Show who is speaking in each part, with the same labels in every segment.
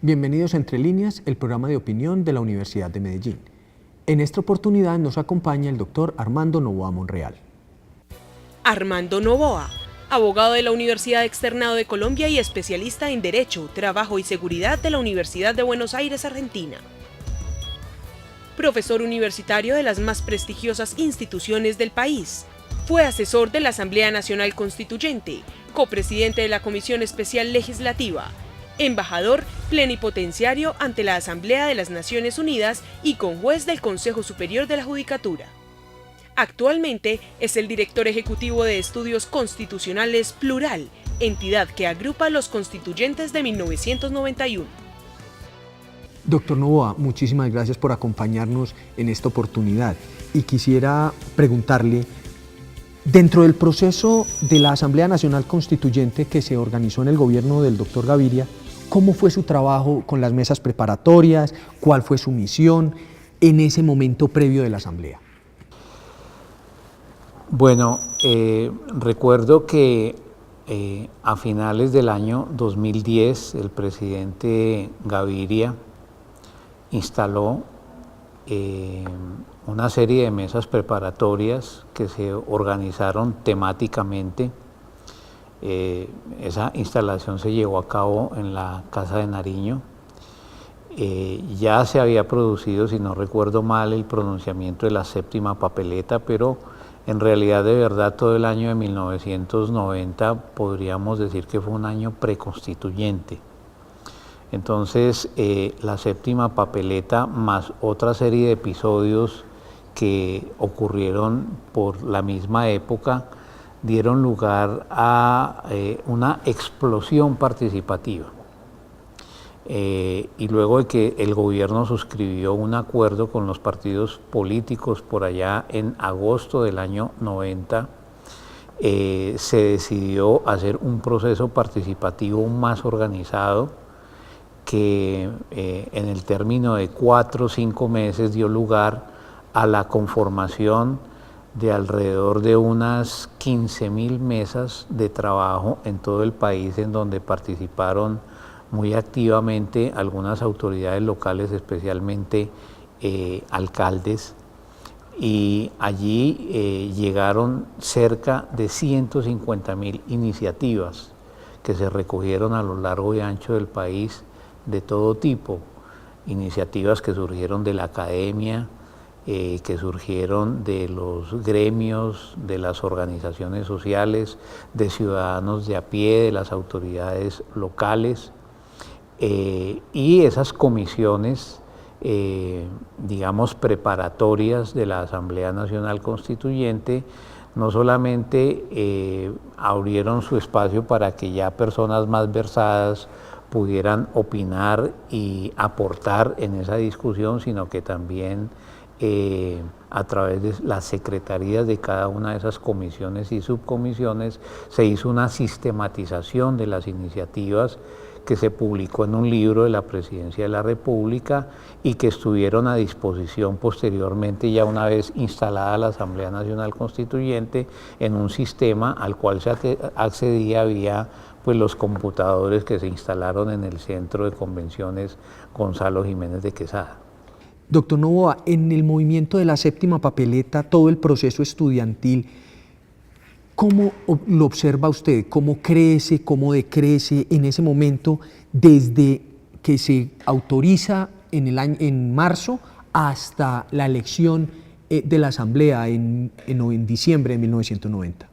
Speaker 1: Bienvenidos a Entre Líneas, el programa de opinión de la Universidad de Medellín. En esta oportunidad nos acompaña el doctor Armando Novoa Monreal.
Speaker 2: Armando Novoa, abogado de la Universidad Externado de Colombia y especialista en Derecho, Trabajo y Seguridad de la Universidad de Buenos Aires, Argentina. Profesor universitario de las más prestigiosas instituciones del país. Fue asesor de la Asamblea Nacional Constituyente, copresidente de la Comisión Especial Legislativa, embajador plenipotenciario ante la Asamblea de las Naciones Unidas y conjuez del Consejo Superior de la Judicatura. Actualmente es el director ejecutivo de Estudios Constitucionales Plural, entidad que agrupa a los constituyentes de 1991.
Speaker 1: Doctor Novoa, muchísimas gracias por acompañarnos en esta oportunidad. Y quisiera preguntarle, dentro del proceso de la Asamblea Nacional Constituyente que se organizó en el gobierno del doctor Gaviria, ¿cómo fue su trabajo con las mesas preparatorias? ¿Cuál fue su misión en ese momento previo de la Asamblea?
Speaker 3: Bueno, recuerdo que a finales del año 2010 el presidente Gaviria instaló una serie de mesas preparatorias que se organizaron temáticamente. Esa instalación se llevó a cabo en la Casa de Nariño. Ya se había producido, si no recuerdo mal, el pronunciamiento de la séptima papeleta, pero en realidad, de verdad, todo el año de 1990 podríamos decir que fue un año preconstituyente. Entonces, la séptima papeleta más otra serie de episodios que ocurrieron por la misma época dieron lugar a una explosión participativa. Y luego de que el gobierno suscribió un acuerdo con los partidos políticos por allá en agosto del año 90, se decidió hacer un proceso participativo más organizado que en el término de 4 o 5 meses dio lugar a la conformación de alrededor de unas 15.000 mesas de trabajo en todo el país, en donde participaron muy activamente algunas autoridades locales, especialmente alcaldes, y allí llegaron cerca de 150.000 iniciativas que se recogieron a lo largo y ancho del país, de todo tipo, iniciativas que surgieron de la academia, que surgieron de los gremios, de las organizaciones sociales, de ciudadanos de a pie, de las autoridades locales, y esas comisiones, digamos, preparatorias de la Asamblea Nacional Constituyente, no solamente abrieron su espacio para que ya personas más versadas pudieran opinar y aportar en esa discusión, sino que también a través de las secretarías de cada una de esas comisiones y subcomisiones se hizo una sistematización de las iniciativas que se publicó en un libro de la Presidencia de la República y que estuvieron a disposición posteriormente, ya una vez instalada la Asamblea Nacional Constituyente, en un sistema al cual se accedía vía pues los computadores que se instalaron en el Centro de Convenciones Gonzalo Jiménez de Quesada.
Speaker 1: Doctor Novoa, en el movimiento de la séptima papeleta, todo el proceso estudiantil, ¿cómo lo observa usted? ¿Cómo crece, cómo decrece en ese momento desde que se autoriza en marzo hasta la elección de la Asamblea en diciembre de 1990?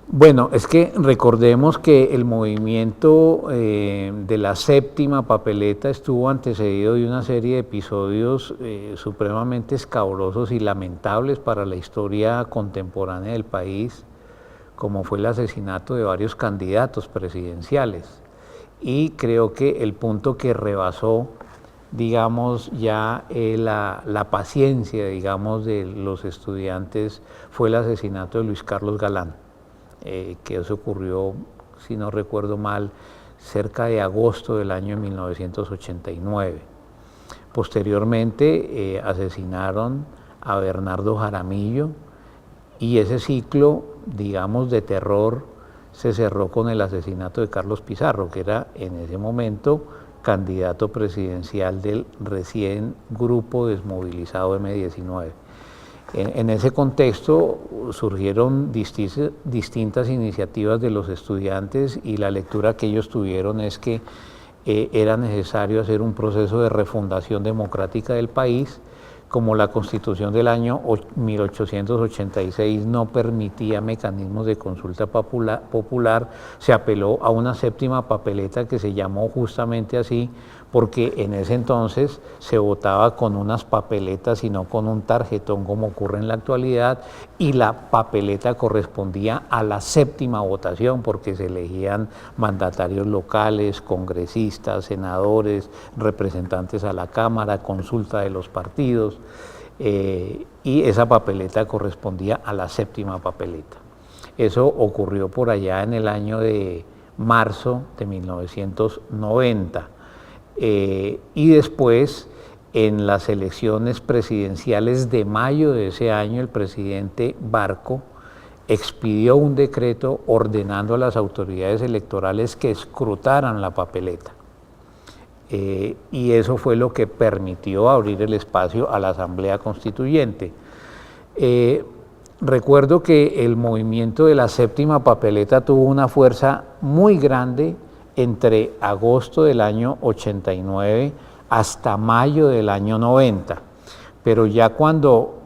Speaker 3: Bueno, es que recordemos que el movimiento de la séptima papeleta estuvo antecedido de una serie de episodios supremamente escabrosos y lamentables para la historia contemporánea del país, como fue el asesinato de varios candidatos presidenciales. Y creo que el punto que rebasó, digamos, ya la paciencia, digamos, de los estudiantes fue el asesinato de Luis Carlos Galán. Que eso ocurrió, si no recuerdo mal, cerca de agosto del año 1989. Posteriormente asesinaron a Bernardo Jaramillo y ese ciclo, digamos, de terror se cerró con el asesinato de Carlos Pizarro, que era en ese momento candidato presidencial del recién grupo desmovilizado M19. En ese contexto surgieron distintas iniciativas de los estudiantes y la lectura que ellos tuvieron es que era necesario hacer un proceso de refundación democrática del país. Como la Constitución del año 1886 no permitía mecanismos de consulta popular, se apeló a una séptima papeleta que se llamó justamente así, porque en ese entonces se votaba con unas papeletas y no con un tarjetón como ocurre en la actualidad, y la papeleta correspondía a la séptima votación porque se elegían mandatarios locales, congresistas, senadores, representantes a la Cámara, consulta de los partidos, y esa papeleta correspondía a la séptima papeleta. Eso ocurrió por allá en el año de marzo de 1990. Y después, en las elecciones presidenciales de mayo de ese año, el presidente Barco expidió un decreto ordenando a las autoridades electorales que escrutaran la papeleta. Y eso fue lo que permitió abrir el espacio a la Asamblea Constituyente. Recuerdo que el movimiento de la séptima papeleta tuvo una fuerza muy grande entre agosto del año 89 hasta mayo del año 90. Pero ya cuando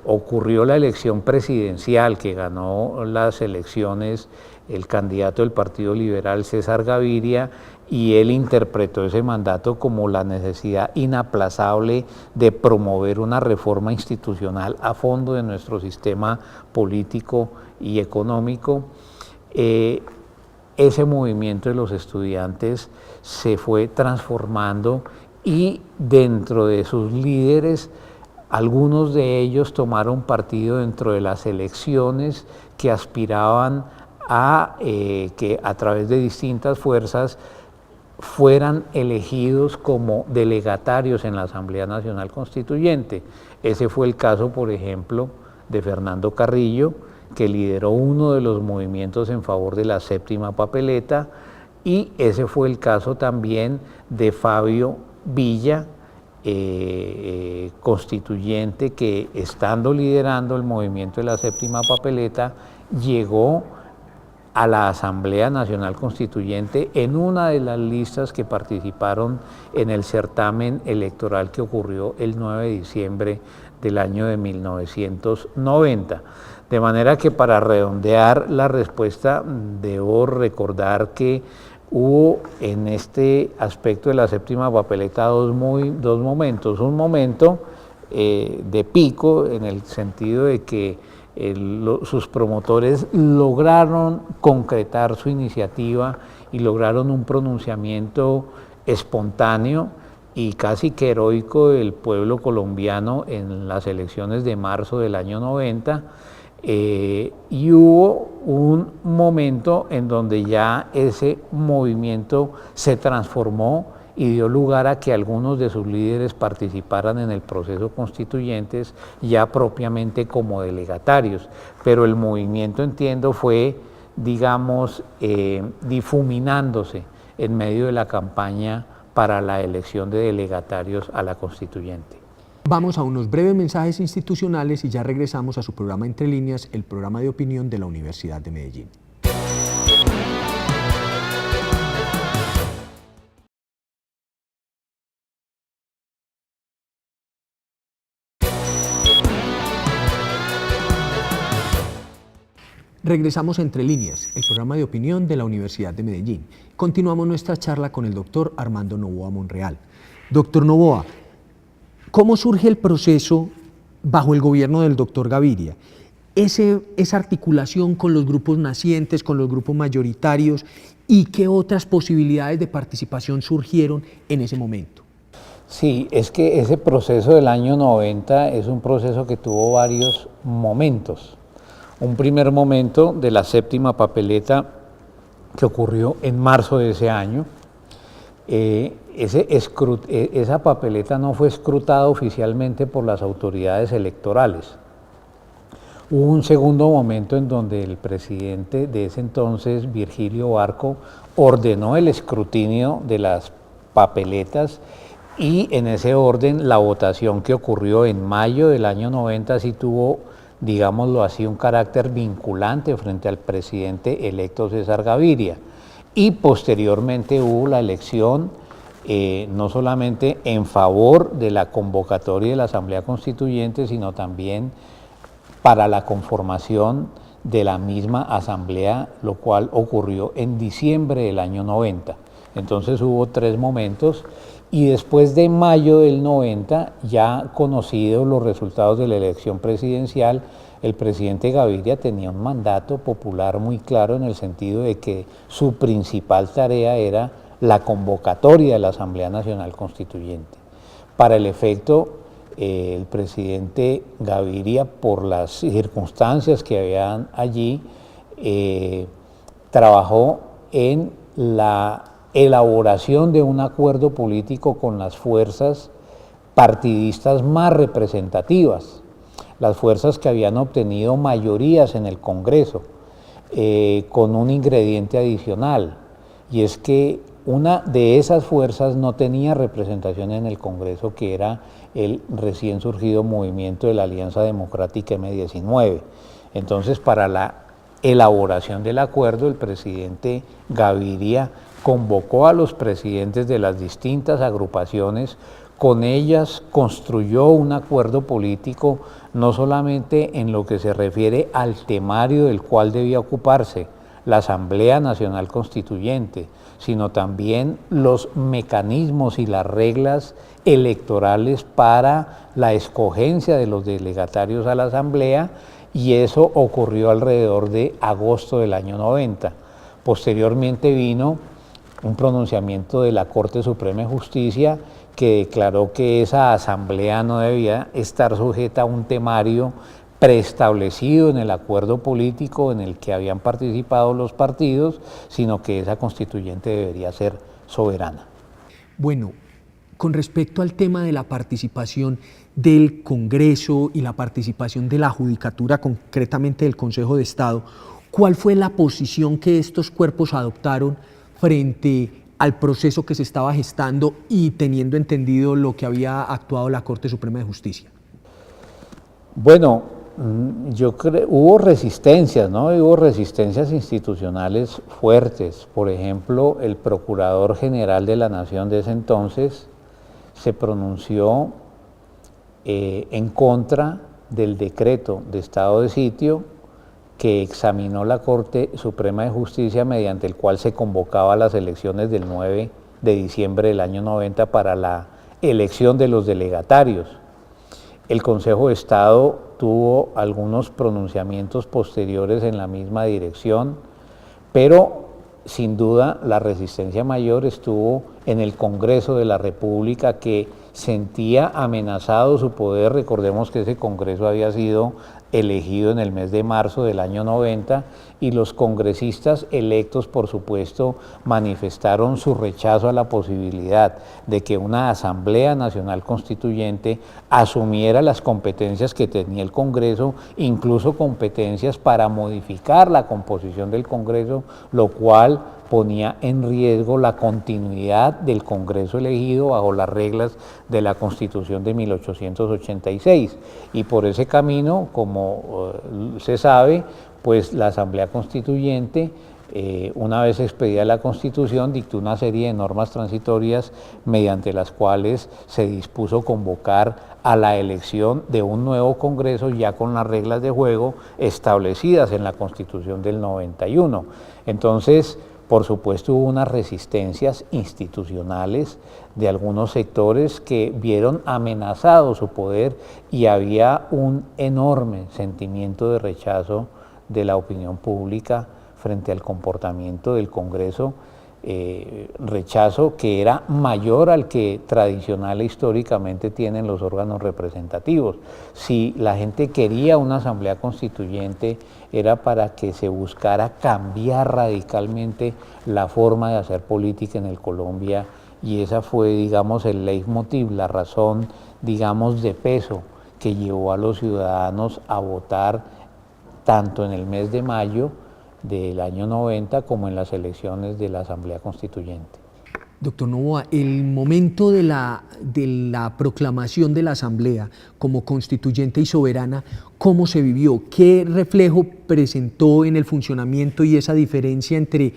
Speaker 3: ocurrió la elección presidencial, que ganó las elecciones el candidato del Partido Liberal, César Gaviria, y él interpretó ese mandato como la necesidad inaplazable de promover una reforma institucional a fondo de nuestro sistema político y económico, ese movimiento de los estudiantes se fue transformando y dentro de sus líderes, algunos de ellos tomaron partido dentro de las elecciones que aspiraban a que a través de distintas fuerzas fueran elegidos como delegatarios en la Asamblea Nacional Constituyente. Ese fue el caso, por ejemplo, de Fernando Carrillo, que lideró uno de los movimientos en favor de la séptima papeleta, y ese fue el caso también de Fabio Villa, constituyente, que estando liderando el movimiento de la séptima papeleta, llegó a la Asamblea Nacional Constituyente en una de las listas que participaron en el certamen electoral que ocurrió el 9 de diciembre del año de 1990. De manera que, para redondear la respuesta, debo recordar que hubo en este aspecto de la séptima papeleta dos momentos. Un momento de pico, en el sentido de que sus promotores lograron concretar su iniciativa y lograron un pronunciamiento espontáneo y casi que heroico del pueblo colombiano en las elecciones de marzo del año 90, y hubo un momento en donde ya ese movimiento se transformó y dio lugar a que algunos de sus líderes participaran en el proceso constituyente ya propiamente como delegatarios, pero el movimiento, entiendo, fue, digamos, difuminándose en medio de la campaña para la elección de delegatarios a la constituyente.
Speaker 1: Vamos a unos breves mensajes institucionales y ya regresamos a su programa Entre Líneas, el programa de opinión de la Universidad de Medellín. Regresamos a Entre Líneas, el programa de opinión de la Universidad de Medellín. Continuamos nuestra charla con el doctor Armando Novoa Monreal. Doctor Novoa, ¿cómo surge el proceso bajo el gobierno del doctor Gaviria? Esa articulación con los grupos nacientes, con los grupos mayoritarios, ¿y qué otras posibilidades de participación surgieron en ese momento?
Speaker 3: Sí, es que ese proceso del año 90 es un proceso que tuvo varios momentos. Un primer momento de la séptima papeleta que ocurrió en marzo de ese año. Esa papeleta no fue escrutada oficialmente por las autoridades electorales. Hubo un segundo momento en donde el presidente de ese entonces, Virgilio Barco, ordenó el escrutinio de las papeletas, y en ese orden la votación que ocurrió en mayo del año 90 sí tuvo, digámoslo así, un carácter vinculante frente al presidente electo César Gaviria, y posteriormente hubo la elección no solamente en favor de la convocatoria de la Asamblea Constituyente, sino también para la conformación de la misma Asamblea, lo cual ocurrió en diciembre del año 90. Entonces hubo 3 momentos, y después de mayo del 90, ya conocidos los resultados de la elección presidencial, el presidente Gaviria tenía un mandato popular muy claro en el sentido de que su principal tarea era la convocatoria de la Asamblea Nacional Constituyente. Para el efecto, el presidente Gaviria, por las circunstancias que habían allí, trabajó en la elaboración de un acuerdo político con las fuerzas partidistas más representativas, las fuerzas que habían obtenido mayorías en el Congreso, con un ingrediente adicional, y es que una de esas fuerzas no tenía representación en el Congreso, que era el recién surgido movimiento de la Alianza Democrática M19. Entonces, para la elaboración del acuerdo, el presidente Gaviria convocó a los presidentes de las distintas agrupaciones, con ellas construyó un acuerdo político, no solamente en lo que se refiere al temario del cual debía ocuparse la Asamblea Nacional Constituyente, sino también los mecanismos y las reglas electorales para la escogencia de los delegatarios a la Asamblea, y eso ocurrió alrededor de agosto del año 90. Posteriormente vino un pronunciamiento de la Corte Suprema de Justicia que declaró que esa asamblea no debía estar sujeta a un temario preestablecido en el acuerdo político en el que habían participado los partidos, sino que esa constituyente debería ser soberana.
Speaker 1: Bueno, con respecto al tema de la participación del Congreso y la participación de la Judicatura, concretamente del Consejo de Estado, ¿cuál fue la posición que estos cuerpos adoptaron frente al proceso que se estaba gestando y teniendo entendido lo que había actuado la Corte Suprema de Justicia?
Speaker 3: Bueno, yo creo, hubo resistencias, ¿no? Hubo resistencias institucionales fuertes. Por ejemplo, el Procurador General de la Nación de ese entonces se pronunció en contra del decreto de estado de sitio que examinó la Corte Suprema de Justicia, mediante el cual se convocaba las elecciones del 9 de diciembre del año 90 para la elección de los delegatarios. El Consejo de Estado tuvo algunos pronunciamientos posteriores en la misma dirección, pero sin duda la resistencia mayor estuvo en el Congreso de la República, que sentía amenazado su poder. Recordemos que ese Congreso había sido elegido en el mes de marzo del año 90, y los congresistas electos, por supuesto, manifestaron su rechazo a la posibilidad de que una Asamblea Nacional Constituyente asumiera las competencias que tenía el Congreso, incluso competencias para modificar la composición del Congreso, lo cual ponía en riesgo la continuidad del Congreso elegido bajo las reglas de la Constitución de 1886. Y por ese camino, como se sabe, pues la Asamblea Constituyente, una vez expedida la Constitución, dictó una serie de normas transitorias mediante las cuales se dispuso convocar a la elección de un nuevo Congreso, ya con las reglas de juego establecidas en la Constitución del 91. Entonces, por supuesto, hubo unas resistencias institucionales de algunos sectores que vieron amenazado su poder, y había un enorme sentimiento de rechazo de la opinión pública frente al comportamiento del Congreso, rechazo que era mayor al que tradicional e históricamente tienen los órganos representativos. Si la gente quería una Asamblea Constituyente, era para que se buscara cambiar radicalmente la forma de hacer política en el Colombia, y esa fue, digamos, el leitmotiv, la razón, digamos, de peso que llevó a los ciudadanos a votar tanto en el mes de mayo del año 90 como en las elecciones de la Asamblea Constituyente.
Speaker 1: Doctor Novoa, el momento de la proclamación de la Asamblea como constituyente y soberana, ¿cómo se vivió? ¿Qué reflejo presentó en el funcionamiento y esa diferencia entre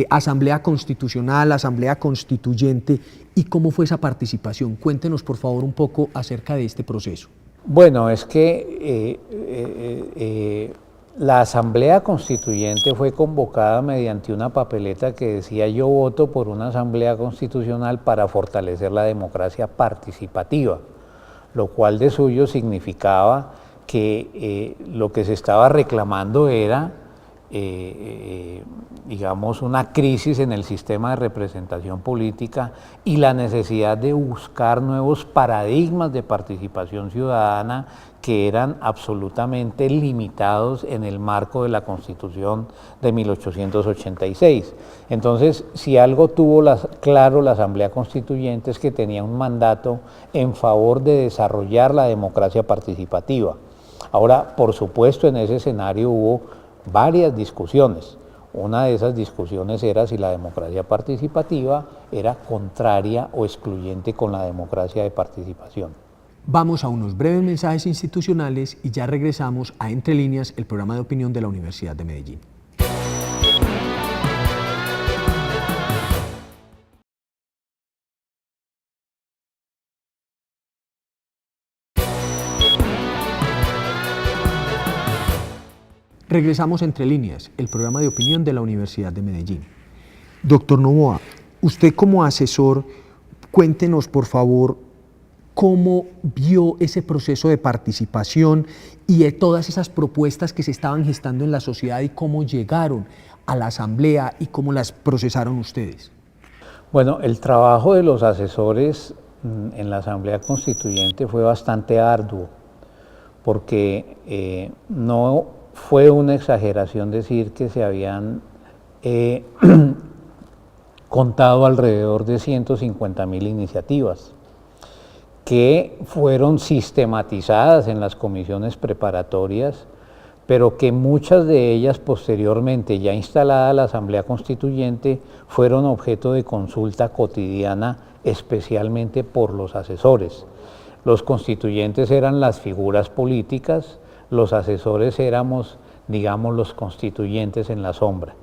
Speaker 1: Asamblea Constitucional, Asamblea Constituyente, y cómo fue esa participación? Cuéntenos, por favor, un poco acerca de este proceso.
Speaker 3: Bueno, es que la Asamblea Constituyente fue convocada mediante una papeleta que decía: yo voto por una Asamblea Constitucional para fortalecer la democracia participativa, lo cual de suyo significaba que lo que se estaba reclamando era, digamos, una crisis en el sistema de representación política y la necesidad de buscar nuevos paradigmas de participación ciudadana que eran absolutamente limitados en el marco de la Constitución de 1886. Entonces, si algo tuvo claro la Asamblea Constituyente es que tenía un mandato en favor de desarrollar la democracia participativa. Ahora, por supuesto, en ese escenario hubo varias discusiones. Una de esas discusiones era si la democracia participativa era contraria o excluyente con la democracia de participación.
Speaker 1: Vamos a unos breves mensajes institucionales y ya regresamos a Entre Líneas, el programa de opinión de la Universidad de Medellín. Regresamos a Entre Líneas, el programa de opinión de la Universidad de Medellín. Doctor Novoa, usted como asesor, cuéntenos por favor cómo vio ese proceso de participación y de todas esas propuestas que se estaban gestando en la sociedad y cómo llegaron a la Asamblea y cómo las procesaron ustedes.
Speaker 3: Bueno, el trabajo de los asesores en la Asamblea Constituyente fue bastante arduo, porque no fue una exageración decir que se habían contado alrededor de 150.000 iniciativas que fueron sistematizadas en las comisiones preparatorias, pero que muchas de ellas posteriormente, ya instalada la Asamblea Constituyente, fueron objeto de consulta cotidiana, especialmente por los asesores. Los constituyentes eran las figuras políticas, los asesores éramos, digamos, los constituyentes en la sombra,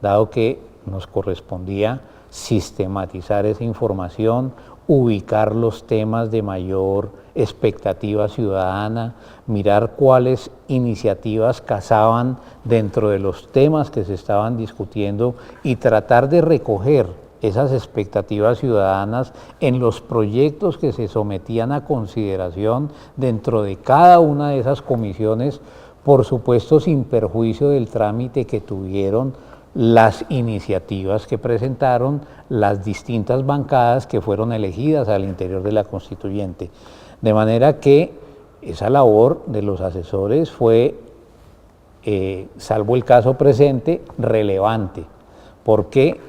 Speaker 3: dado que nos correspondía sistematizar esa información, ubicar los temas de mayor expectativa ciudadana, mirar cuáles iniciativas casaban dentro de los temas que se estaban discutiendo y tratar de recoger esas expectativas ciudadanas en los proyectos que se sometían a consideración dentro de cada una de esas comisiones, por supuesto sin perjuicio del trámite que tuvieron las iniciativas que presentaron las distintas bancadas que fueron elegidas al interior de la Constituyente. De manera que esa labor de los asesores fue, salvo el caso presente, relevante, porque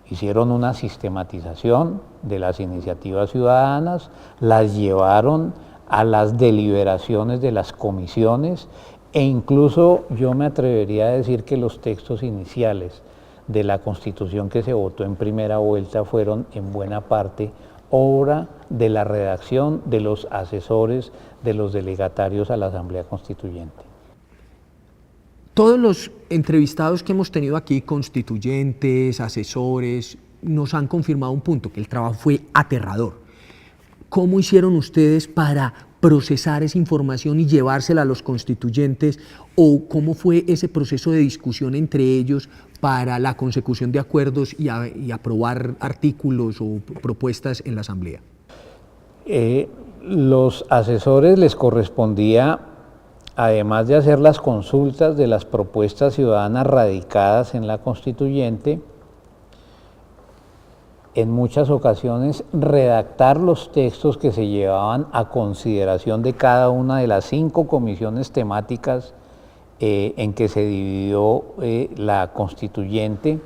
Speaker 3: hicieron una sistematización de las iniciativas ciudadanas, las llevaron a las deliberaciones de las comisiones, e incluso yo me atrevería a decir que los textos iniciales de la Constitución que se votó en primera vuelta fueron en buena parte obra de la redacción de los asesores, de los delegatarios a la Asamblea Constituyente.
Speaker 1: Todos los entrevistados que hemos tenido aquí, constituyentes, asesores, nos han confirmado un punto, que el trabajo fue aterrador. ¿Cómo hicieron ustedes para procesar esa información y llevársela a los constituyentes? ¿O cómo fue ese proceso de discusión entre ellos para la consecución de acuerdos y aprobar artículos o propuestas en la Asamblea?
Speaker 3: Los asesores les correspondía, además de hacer las consultas de las propuestas ciudadanas radicadas en la Constituyente, en muchas ocasiones redactar los textos que se llevaban a consideración de cada una de las 5 comisiones temáticas en que se dividió la Constituyente,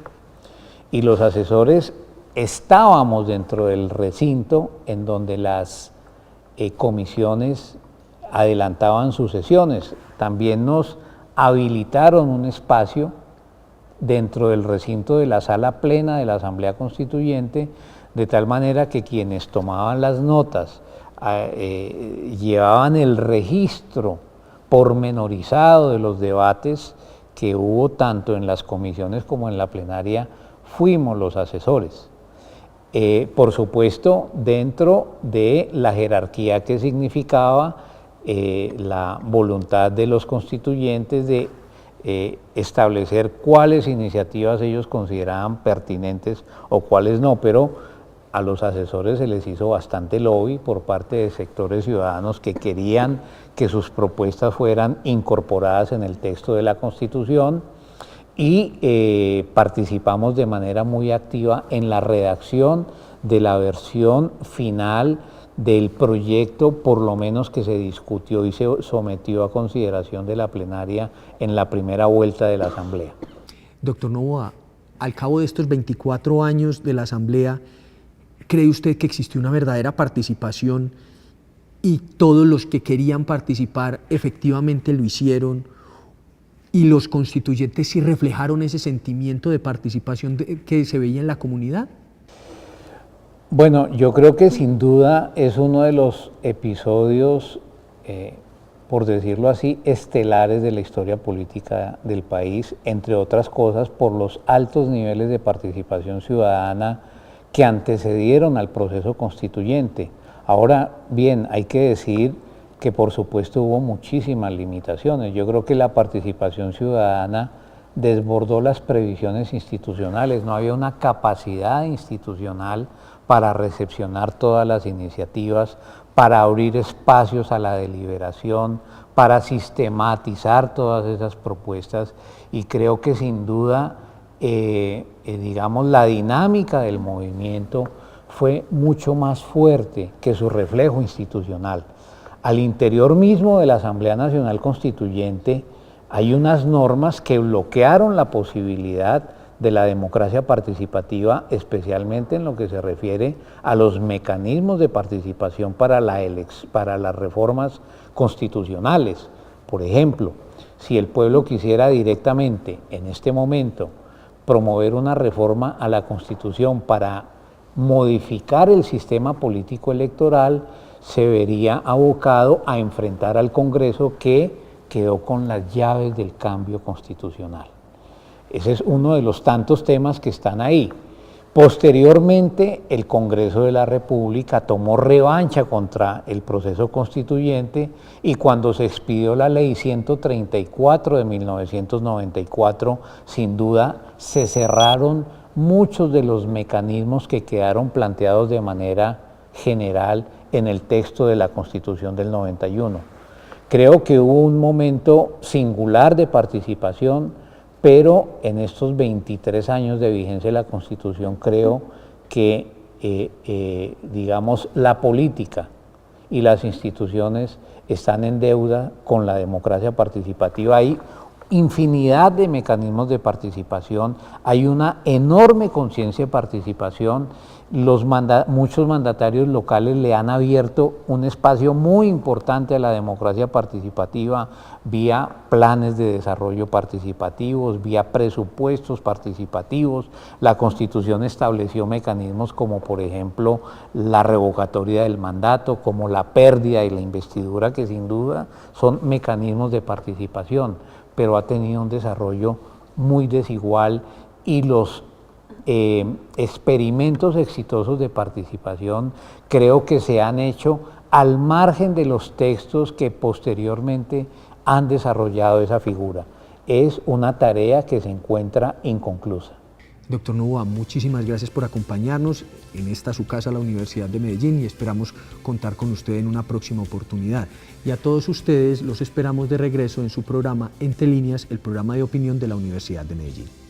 Speaker 3: y los asesores estábamos dentro del recinto en donde las comisiones adelantaban sus sesiones. También nos habilitaron un espacio dentro del recinto de la sala plena de la Asamblea Constituyente, de tal manera que quienes tomaban las notas llevaban el registro pormenorizado de los debates que hubo tanto en las comisiones como en la plenaria. Fuimos los asesores. Por supuesto, dentro de la jerarquía que significaba la voluntad de los constituyentes de establecer cuáles iniciativas ellos consideraban pertinentes o cuáles no, pero a los asesores se les hizo bastante lobby por parte de sectores ciudadanos que querían que sus propuestas fueran incorporadas en el texto de la Constitución, y participamos de manera muy activa en la redacción de la versión final del proyecto, por lo menos que se discutió y se sometió a consideración de la plenaria en la primera vuelta de la Asamblea.
Speaker 1: Doctor Noboa, al cabo de estos 24 años de la Asamblea, ¿cree usted que existió una verdadera participación y todos los que querían participar efectivamente lo hicieron? ¿Y los constituyentes sí reflejaron ese sentimiento de participación que se veía en la comunidad?
Speaker 3: Bueno, yo creo que sin duda es uno de los episodios, por decirlo así, estelares de la historia política del país, entre otras cosas por los altos niveles de participación ciudadana que antecedieron al proceso constituyente. Ahora bien, hay que decir que por supuesto hubo muchísimas limitaciones. Yo creo que la participación ciudadana desbordó las previsiones institucionales, no había una capacidad institucional para recepcionar todas las iniciativas, para abrir espacios a la deliberación, para sistematizar todas esas propuestas, y creo que sin duda, digamos, la dinámica del movimiento fue mucho más fuerte que su reflejo institucional. Al interior mismo de la Asamblea Nacional Constituyente hay unas normas que bloquearon la posibilidad de la democracia participativa, especialmente en lo que se refiere a los mecanismos de participación para las reformas constitucionales. Por ejemplo, si el pueblo quisiera directamente, en este momento, promover una reforma a la Constitución para modificar el sistema político electoral, se vería abocado a enfrentar al Congreso, que quedó con las llaves del cambio constitucional. Ese es uno de los tantos temas que están ahí. Posteriormente, el Congreso de la República tomó revancha contra el proceso constituyente, y cuando se expidió la Ley 134 de 1994, sin duda se cerraron muchos de los mecanismos que quedaron planteados de manera general en el texto de la Constitución del 91. Creo que hubo un momento singular de participación, pero en estos 23 años de vigencia de la Constitución creo que, digamos, la política y las instituciones están en deuda con la democracia participativa. Hay infinidad de mecanismos de participación, hay una enorme conciencia de participación. Muchos mandatarios locales le han abierto un espacio muy importante a la democracia participativa vía planes de desarrollo participativos, vía presupuestos participativos. La Constitución estableció mecanismos como, por ejemplo, la revocatoria del mandato, como la pérdida y la investidura, que sin duda son mecanismos de participación, pero ha tenido un desarrollo muy desigual, y los experimentos exitosos de participación creo que se han hecho al margen de los textos que posteriormente han desarrollado esa figura. Es una tarea que se encuentra inconclusa.
Speaker 1: Doctor Noboa, muchísimas gracias por acompañarnos en esta su casa, la Universidad de Medellín, y esperamos contar con usted en una próxima oportunidad. Y a todos ustedes los esperamos de regreso en su programa Entre Líneas, el programa de opinión de la Universidad de Medellín.